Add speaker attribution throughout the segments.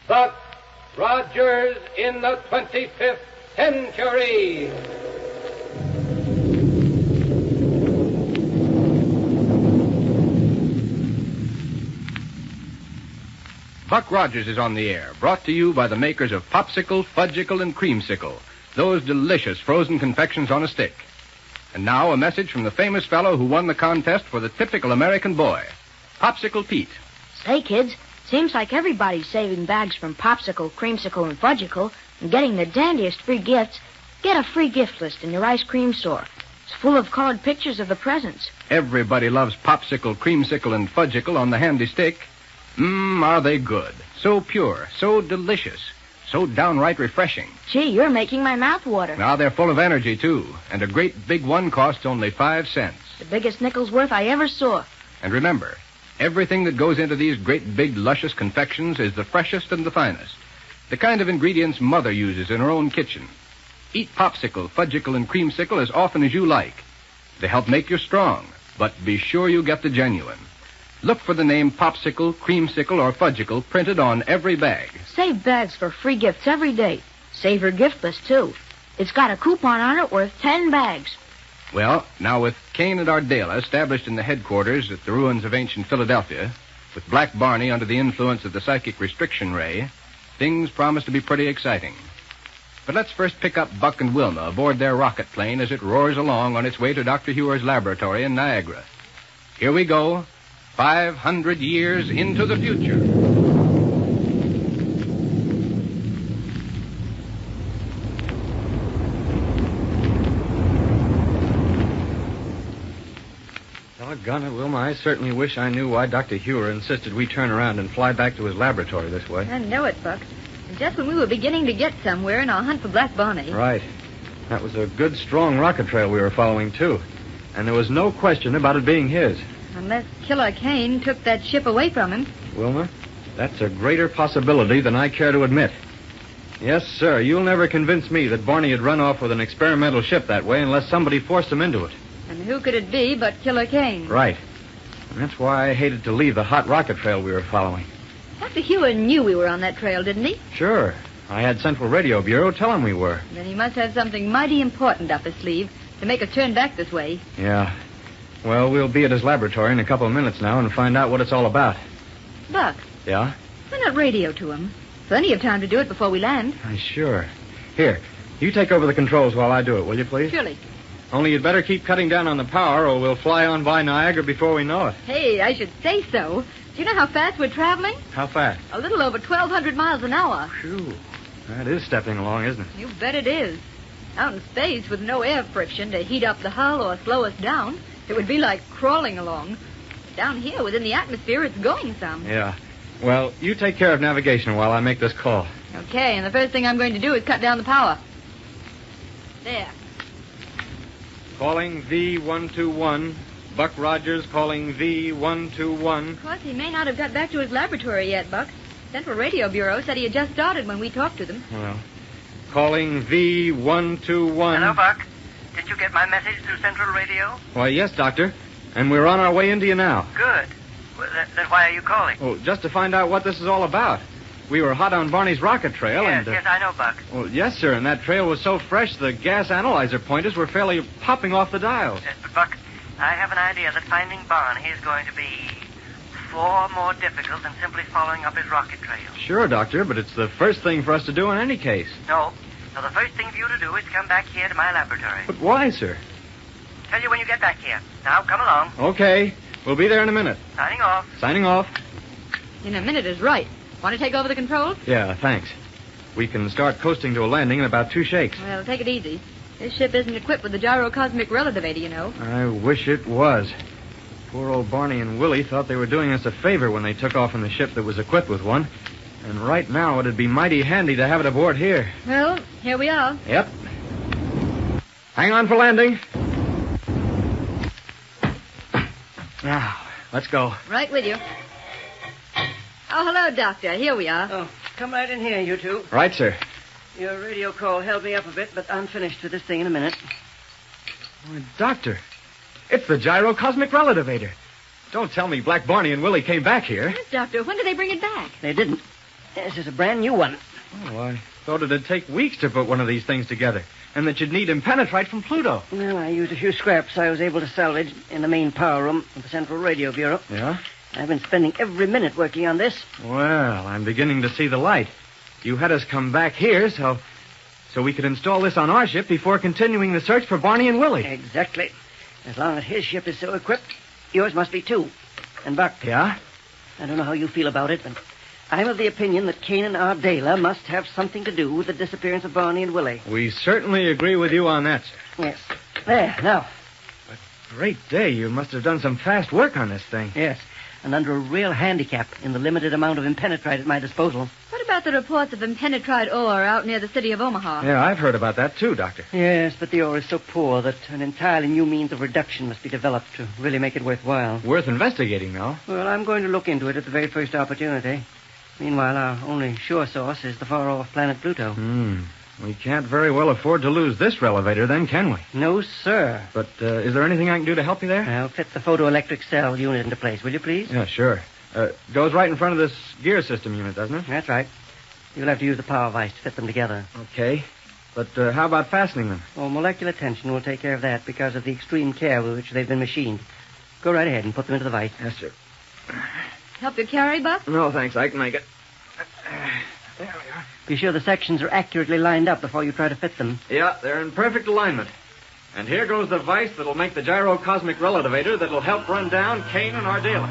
Speaker 1: Buck Rogers in the 25th century.
Speaker 2: Buck Rogers is on the air, brought to you by the makers of Popsicle, Fudgicle, and Creamsicle, those delicious frozen confections on a stick. And now a message from the famous fellow who won the contest for the typical American boy, Popsicle Pete.
Speaker 3: Say, kids, seems like everybody's saving bags from Popsicle, Creamsicle, and Fudgicle and getting the dandiest free gifts. Get a free gift list in your ice cream store. It's full of colored pictures of the presents.
Speaker 2: Everybody loves Popsicle, Creamsicle, and Fudgicle on the handy stick. Are they good? So pure, so delicious, so downright refreshing.
Speaker 3: Gee, you're making my mouth water.
Speaker 2: Now they're full of energy, too, and a great big one costs only 5 cents.
Speaker 3: The biggest nickel's worth I ever saw.
Speaker 2: And remember, everything that goes into these great big luscious confections is the freshest and the finest. The kind of ingredients Mother uses in her own kitchen. Eat Popsicle, Fudgicle, and Creamsicle as often as you like. They help make you strong, but be sure you get the genuine. Look for the name Popsicle, Creamsicle, or Fudgicle printed on every bag.
Speaker 3: Save bags for free gifts every day. Save your gift list, too. It's got a coupon on it worth 10 bags.
Speaker 2: Well, now with Kane and Ardela established in the headquarters at the ruins of ancient Philadelphia, with Black Barney under the influence of the psychic restriction ray, things promise to be pretty exciting. But let's first pick up Buck and Wilma aboard their rocket plane as it roars along on its way to Dr. Huer's laboratory in Niagara. Here we go. 500 years into the future.
Speaker 4: Doggone it, Wilma. I certainly wish I knew why Dr. Huer insisted we turn around and fly back to his laboratory this way.
Speaker 5: I know it, Buck. And just when we were beginning to get somewhere in our hunt for Black Barney.
Speaker 4: Right. That was a good, strong rocket trail we were following, too. And there was no question about it being his.
Speaker 5: Unless Killer Kane took that ship away from him.
Speaker 4: Wilma, that's a greater possibility than I care to admit. Yes, sir, you'll never convince me that Barney had run off with an experimental ship that way unless somebody forced him into it.
Speaker 5: And who could it be but Killer Kane?
Speaker 4: Right. And that's why I hated to leave the hot rocket trail we were following.
Speaker 5: Dr. Huer knew we were on that trail, didn't he?
Speaker 4: Sure. I had Central Radio Bureau tell him we were.
Speaker 5: Then he must have something mighty important up his sleeve to make us turn back this way.
Speaker 4: Yeah. Well, we'll be at his laboratory in a couple of minutes now and find out what it's all about.
Speaker 5: Buck.
Speaker 4: Yeah?
Speaker 5: Why not radio to him? Plenty of time to do it before we land.
Speaker 4: Sure. Here, you take over the controls while I do it, will you, please?
Speaker 5: Surely.
Speaker 4: Only you'd better keep cutting down on the power or we'll fly on by Niagara before we know it.
Speaker 5: Hey, I should say so. Do you know how fast we're traveling?
Speaker 4: How fast?
Speaker 5: A little over 1,200 miles an hour.
Speaker 4: Phew. That is stepping along, isn't it?
Speaker 5: You bet it is. Out in space with no air friction to heat up the hull or slow us down, it would be like crawling along. Down here, within the atmosphere, it's going some.
Speaker 4: Yeah. Well, you take care of navigation while I make this call.
Speaker 5: Okay, and the first thing I'm going to do is cut down the power. There.
Speaker 4: Calling V121. Buck Rogers calling V121.
Speaker 5: Of course, he may not have got back to his laboratory yet, Buck. Central Radio Bureau said he had just started when we talked to them.
Speaker 4: Well, calling V121.
Speaker 6: Hello, Buck. Did you get my message through Central Radio?
Speaker 4: Why, yes, Doctor. And we're on our way into you now.
Speaker 6: Good. Well, then why are you calling?
Speaker 4: Oh, just to find out what this is all about. We were hot on Barney's rocket trail
Speaker 6: Yes,
Speaker 4: and...
Speaker 6: yes, I know, Buck.
Speaker 4: Well, yes, sir, and that trail was so fresh the gas analyzer pointers were fairly popping off the dials.
Speaker 6: But, Buck, I have an idea that finding Barney is going to be far more difficult than simply following up his rocket trail.
Speaker 4: Sure, Doctor, but it's the first thing for us to do in any case.
Speaker 6: No. So the first thing for you to do is come back here to my laboratory.
Speaker 4: But why, sir?
Speaker 6: Tell you when you get back here. Now, come along.
Speaker 4: Okay. We'll be there in a minute.
Speaker 6: Signing off.
Speaker 4: Signing off.
Speaker 5: In a minute is right. Want to take over the controls?
Speaker 4: Yeah, thanks. We can start coasting to a landing in about 2 shakes.
Speaker 5: Well, take it easy. This ship isn't equipped with the Gyro cosmic relativator, you know.
Speaker 4: I wish it was. Poor old Barney and Willie thought they were doing us a favor when they took off in the ship that was equipped with one. And right now it'd be mighty handy to have it aboard here.
Speaker 5: Well, here we are.
Speaker 4: Yep. Hang on for landing. Now, let's go.
Speaker 5: Right with you. Oh, hello, Doctor. Here we are.
Speaker 6: Oh, come right in here, you two.
Speaker 4: Right, sir.
Speaker 6: Your radio call held me up a bit, but I'm finished with this thing in a minute.
Speaker 4: Why, Doctor, it's the Gyro cosmic relativator. Don't tell me Black Barney and Willie came back here.
Speaker 5: Yes, Doctor. When did they bring it back?
Speaker 6: They didn't.
Speaker 7: This is a brand new one.
Speaker 4: Oh, I thought it'd take weeks to put one of these things together, and that you'd need impenetrite from Pluto.
Speaker 7: Well, I used a few scraps I was able to salvage in the main power room of the Central Radio Bureau.
Speaker 4: Yeah?
Speaker 7: I've been spending every minute working on this.
Speaker 4: Well, I'm beginning to see the light. You had us come back here so we could install this on our ship before continuing the search for Barney and Willie.
Speaker 7: Exactly. As long as his ship is so equipped, yours must be too. And Buck.
Speaker 4: Yeah?
Speaker 7: I don't know how you feel about it, but I'm of the opinion that Kane and Ardela must have something to do with the disappearance of Barney and Willie.
Speaker 4: We certainly agree with you on that, sir.
Speaker 7: Yes. There, now.
Speaker 4: Great day. You must have done some fast work on this thing.
Speaker 7: Yes, and under a real handicap in the limited amount of impenetrite at my disposal.
Speaker 5: What about the reports of impenetrite ore out near the city of Omaha?
Speaker 4: Yeah, I've heard about that too, Doctor.
Speaker 7: Yes, but the ore is so poor that an entirely new means of reduction must be developed to really make it worthwhile.
Speaker 4: Worth investigating, though.
Speaker 7: Well, I'm going to look into it at the very first opportunity. Meanwhile, our only sure source is the far-off planet Pluto.
Speaker 4: We can't very well afford to lose this Relativator, then, can we?
Speaker 7: No, sir.
Speaker 4: But is there anything I can do to help you there?
Speaker 7: I'll fit the photoelectric cell unit into place, will you, please?
Speaker 4: Yeah, sure. Goes right in front of this gear system unit, doesn't it?
Speaker 7: That's right. You'll have to use the power vise to fit them together.
Speaker 4: Okay. But how about fastening them?
Speaker 7: Oh, molecular tension will take care of that because of the extreme care with which they've been machined. Go right ahead and put them into the vise.
Speaker 4: Yes, sir.
Speaker 5: Help you carry, Buck?
Speaker 4: No, thanks. I can make it. There we are.
Speaker 7: Be sure the sections are accurately lined up before you try to fit them.
Speaker 4: Yeah, they're in perfect alignment. And here goes the vise that'll make the Gyro cosmic relativator that'll help run down Kane and Ardela.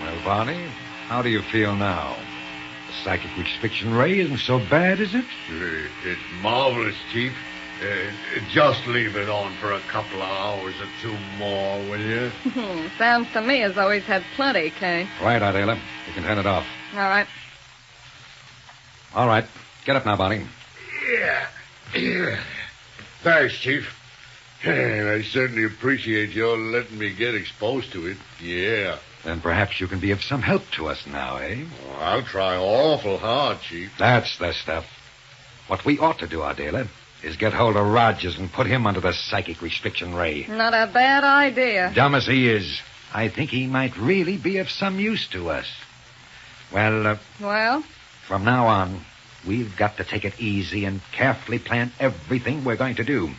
Speaker 8: Well, Barney, how do you feel now? The psychic restriction ray isn't so bad, is it?
Speaker 9: It's marvelous, Chief. Just leave it on for a couple of hours or two more, will you?
Speaker 5: Sounds to me as though he's had plenty, Kane.
Speaker 8: Right, Ardela. You can turn it off.
Speaker 5: All right.
Speaker 8: All right. Get up now, Barney.
Speaker 9: Yeah. Thanks, Chief. I certainly appreciate your letting me get exposed to it. Yeah.
Speaker 8: Then perhaps you can be of some help to us now, eh?
Speaker 9: Oh, I'll try awful hard, Chief.
Speaker 8: That's the stuff. What we ought to do, Ardela, is get hold of Rogers and put him under the psychic restriction ray.
Speaker 5: Not a bad idea.
Speaker 8: Dumb as he is, I think he might really be of some use to us. Well, from now on, we've got to take it easy and carefully plan everything we're going to do.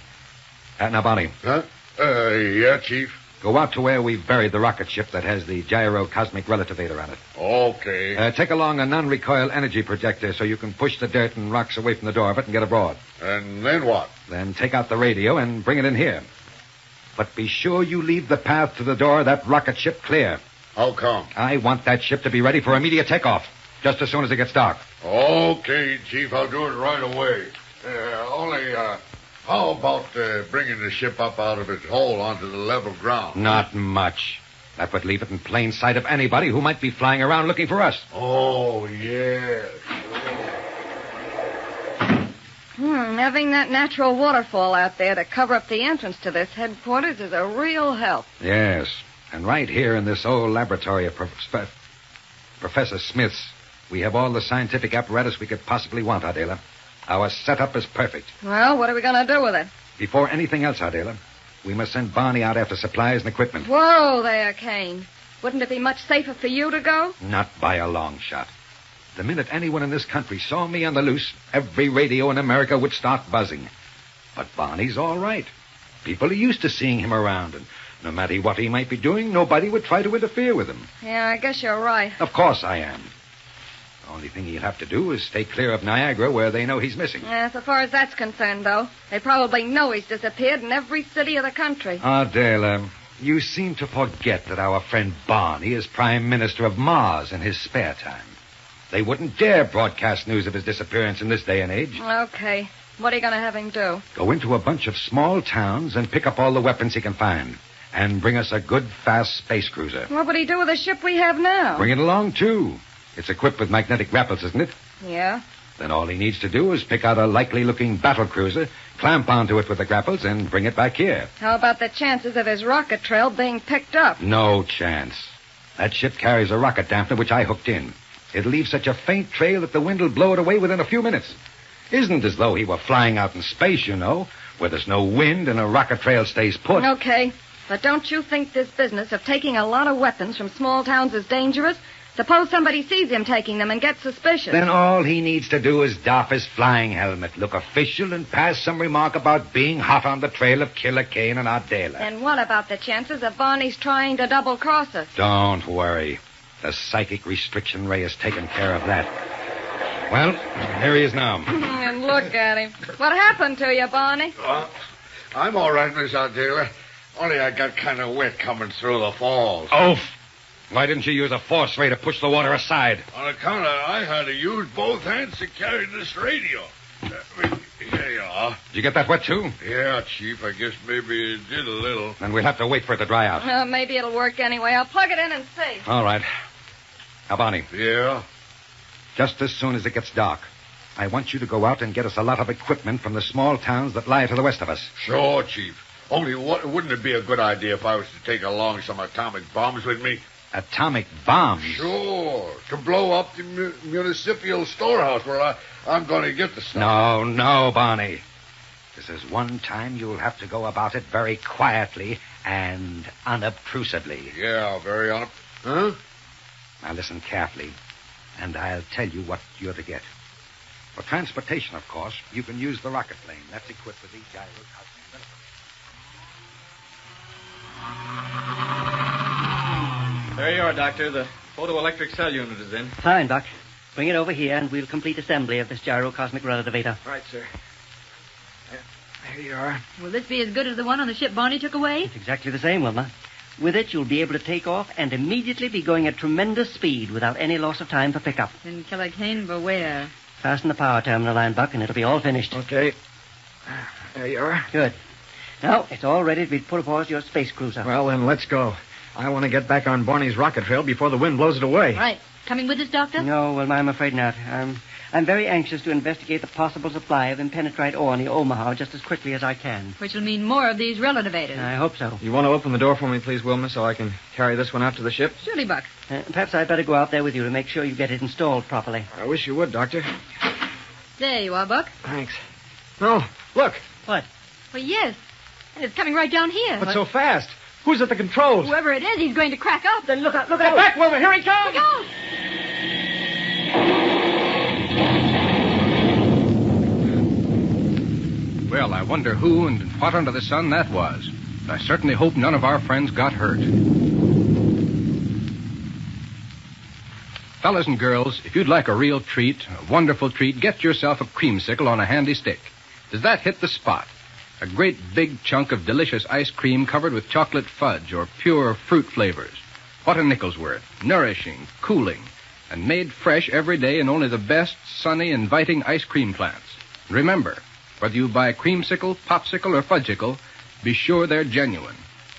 Speaker 8: Now, Barney.
Speaker 9: Huh? Yeah, Chief.
Speaker 8: Go out to where we've buried the rocket ship that has the Gyro cosmic relativator on it.
Speaker 9: Okay.
Speaker 8: Take along a non-recoil energy projector so you can push the dirt and rocks away from the door of it and get abroad.
Speaker 9: And then what?
Speaker 8: Then take out the radio and bring it in here. But be sure you leave the path to the door of that rocket ship clear.
Speaker 9: How come?
Speaker 8: I want that ship to be ready for immediate takeoff, just as soon as it gets dark.
Speaker 9: Okay, Chief, I'll do it right away. How about bringing the ship up out of its hole onto the level ground?
Speaker 8: Not much. That would leave it in plain sight of anybody who might be flying around looking for us.
Speaker 9: Oh, yes.
Speaker 5: Having that natural waterfall out there to cover up the entrance to this headquarters is a real help.
Speaker 8: Yes. And right here in this old laboratory of Professor Smith's, we have all the scientific apparatus we could possibly want, Ardela. Our setup is perfect.
Speaker 5: Well, what are we going to do with it?
Speaker 8: Before anything else, Ardela, we must send Barney out after supplies and equipment.
Speaker 5: Whoa there, Kane. Wouldn't it be much safer for you to go?
Speaker 8: Not by a long shot. The minute anyone in this country saw me on the loose, every radio in America would start buzzing. But Barney's all right. People are used to seeing him around, and no matter what he might be doing, nobody would try to interfere with him.
Speaker 5: Yeah, I guess you're right.
Speaker 8: Of course I am. The only thing he'll have to do is stay clear of Niagara, where they know he's missing.
Speaker 5: Yeah, so far as that's concerned, though, they probably know he's disappeared in every city of the country.
Speaker 8: Adele, you seem to forget that our friend Barney is Prime Minister of Mars in his spare time. They wouldn't dare broadcast news of his disappearance in this day and age.
Speaker 5: Okay. What are you going to have him do?
Speaker 8: Go into a bunch of small towns and pick up all the weapons he can find. And bring us a good, fast space cruiser.
Speaker 5: What would he do with the ship we have now?
Speaker 8: Bring it along, too. It's equipped with magnetic grapples, isn't it?
Speaker 5: Yeah.
Speaker 8: Then all he needs to do is pick out a likely-looking battle cruiser, clamp onto it with the grapples, and bring it back here.
Speaker 5: How about the chances of his rocket trail being picked up?
Speaker 8: No chance. That ship carries a rocket dampener, which I hooked in. It'll leave such a faint trail that the wind will blow it away within a few minutes. Isn't as though he were flying out in space, you know, where there's no wind and a rocket trail stays put.
Speaker 5: Okay, but don't you think this business of taking a lot of weapons from small towns is dangerous? Suppose somebody sees him taking them and gets suspicious.
Speaker 8: Then all he needs to do is doff his flying helmet, look official, and pass some remark about being hot on the trail of Killer Kane and Adele.
Speaker 5: And what about the chances of Barney's trying to double-cross us?
Speaker 8: Don't worry. The psychic restriction ray has taken care of that. Well, here he is now.
Speaker 5: And look at him. What happened to you, Barney?
Speaker 9: I'm all right, Miss Adele. Only I got kind of wet coming through the falls.
Speaker 8: Oh, why didn't you use a force ray to push the water aside?
Speaker 9: On account of I had to use both hands to carry this radio. Here you are.
Speaker 8: Did you get that wet, too?
Speaker 9: Yeah, Chief. I guess maybe it did a little.
Speaker 8: Then we'll have to wait for it to dry out.
Speaker 5: Maybe it'll work anyway. I'll plug it in and see.
Speaker 8: All right. Now, Barney.
Speaker 9: Yeah?
Speaker 8: Just as soon as it gets dark, I want you to go out and get us a lot of equipment from the small towns that lie to the west of us.
Speaker 9: Sure, Chief. Only wouldn't it be a good idea if I was to take along some atomic bombs with me?
Speaker 8: Atomic bombs?
Speaker 9: Sure. To blow up the municipal storehouse where I'm going to get the stuff.
Speaker 8: No, Barney. This is one time you'll have to go about it very quietly and unobtrusively.
Speaker 9: Yeah, very Huh?
Speaker 8: Now listen carefully, and I'll tell you what you're to get. For transportation, of course, you can use the rocket plane. That's equipped with these gyros.
Speaker 4: There you are, Doctor. The photoelectric cell unit is in.
Speaker 7: Fine, Doc. Bring it over here, and we'll complete assembly of this gyro cosmic relativator.
Speaker 4: Right, sir. There you are.
Speaker 5: Will this be as good as the one on the ship Barney took away?
Speaker 7: It's exactly the same, Wilma. With it, you'll be able to take off and immediately be going at tremendous speed without any loss of time for pickup.
Speaker 5: Then Killer Kane beware.
Speaker 7: Fasten the power terminal line, Buck, and it'll be all finished.
Speaker 4: Okay. There you are.
Speaker 7: Good. Now, it's all ready to be put aboard your space cruiser.
Speaker 4: Well, then, let's go. I want to get back on Barney's rocket trail before the wind blows it away.
Speaker 5: Right. Coming with us, Doctor?
Speaker 7: No, Wilma, I'm afraid not. I'm very anxious to investigate the possible supply of impenetrite ore near Omaha just as quickly as I can.
Speaker 5: Which will mean more of these relativators.
Speaker 7: I hope so.
Speaker 4: You want to open the door for me, please, Wilma, so I can carry this one out to the ship?
Speaker 5: Surely, Buck.
Speaker 7: Perhaps I'd better go out there with you to make sure you get it installed properly.
Speaker 4: I wish you would, Doctor.
Speaker 5: There you are, Buck.
Speaker 4: Thanks. No, look.
Speaker 7: What?
Speaker 5: Well, yes. And it's coming right down here.
Speaker 4: But so fast. Who's at the controls?
Speaker 5: Whoever it is, he's going to crack up.
Speaker 7: Then look out,
Speaker 4: Get back, Wilma. Here he comes.
Speaker 5: Look out!
Speaker 2: Well, I wonder who and what under the sun that was. I certainly hope none of our friends got hurt. Fellas and girls, if you'd like a real treat, a wonderful treat, get yourself a creamsicle on a handy stick. Does that hit the spot? A great big chunk of delicious ice cream covered with chocolate fudge or pure fruit flavors. What a nickel's worth. Nourishing, cooling, and made fresh every day in only the best, sunny, inviting ice cream plants. Remember, whether you buy creamsicle, popsicle, or fudgicle, be sure they're genuine.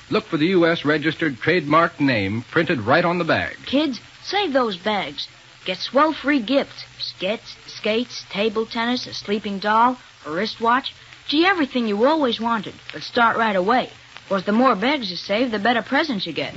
Speaker 2: Look for the U.S. registered trademark name printed right on the bag.
Speaker 3: Kids, save those bags. Get swell free gifts. Skates, table tennis, a sleeping doll, a wristwatch. Gee, everything you always wanted. But start right away. Because the more bags you save, the better presents you get.